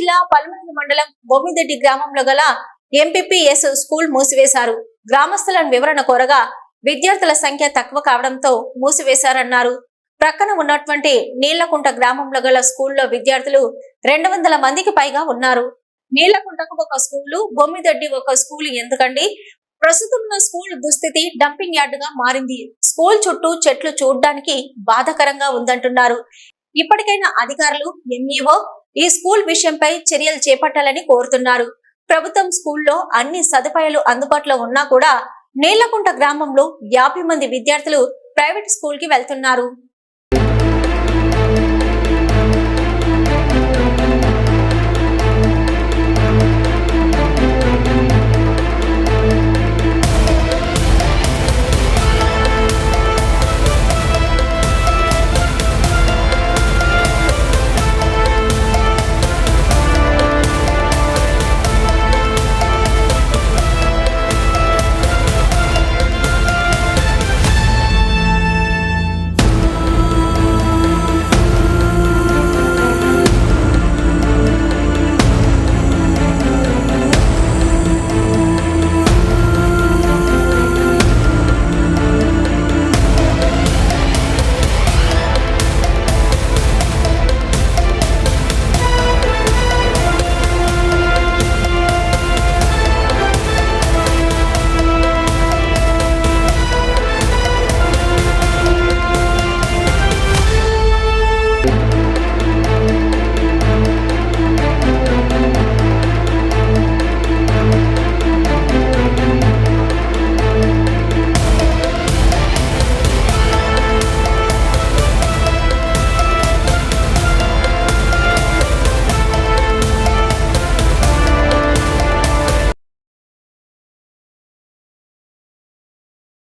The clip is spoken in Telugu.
జిల్లా పల్మనేరు మండలం బొమ్మిదెడ్డి గ్రామంలో గల ఎంపీపీఎస్ స్కూల్ మూసివేశారు. గ్రామస్తులను వివరణ కోరగా విద్యార్థుల సంఖ్య తక్కువ కావడంతో మూసివేశారన్నారు. ప్రక్కన ఉన్నటువంటి నీళ్లకుంట గ్రామంలో గల స్కూల్లో విద్యార్థులు 200 మందికి పైగా ఉన్నారు. నీళ్లకుంటకు ఒక స్కూలు, బొమ్మిదెడ్డి ఒక స్కూలు ఎందుకండి? ప్రస్తుతం ఉన్న స్కూల్ దుస్థితి డంపింగ్ యార్డుగా మారింది. స్కూల్ చుట్టూ చెట్లు చూడడానికి బాధాకరంగా ఉందంటున్నారు. ఇప్పటికైనా అధికారులు, ఎంఈఓ ఈ స్కూల్ విషయంపై చర్యలు చేపట్టాలని కోరుతున్నారు. ప్రభుత్వం స్కూల్లో అన్ని సదుపాయాలు అందుబాటులో ఉన్నా కూడా నీళ్లకుంట గ్రామంలో 50 మంది విద్యార్థులు ప్రైవేట్ స్కూల్ కి వెళ్తున్నారు.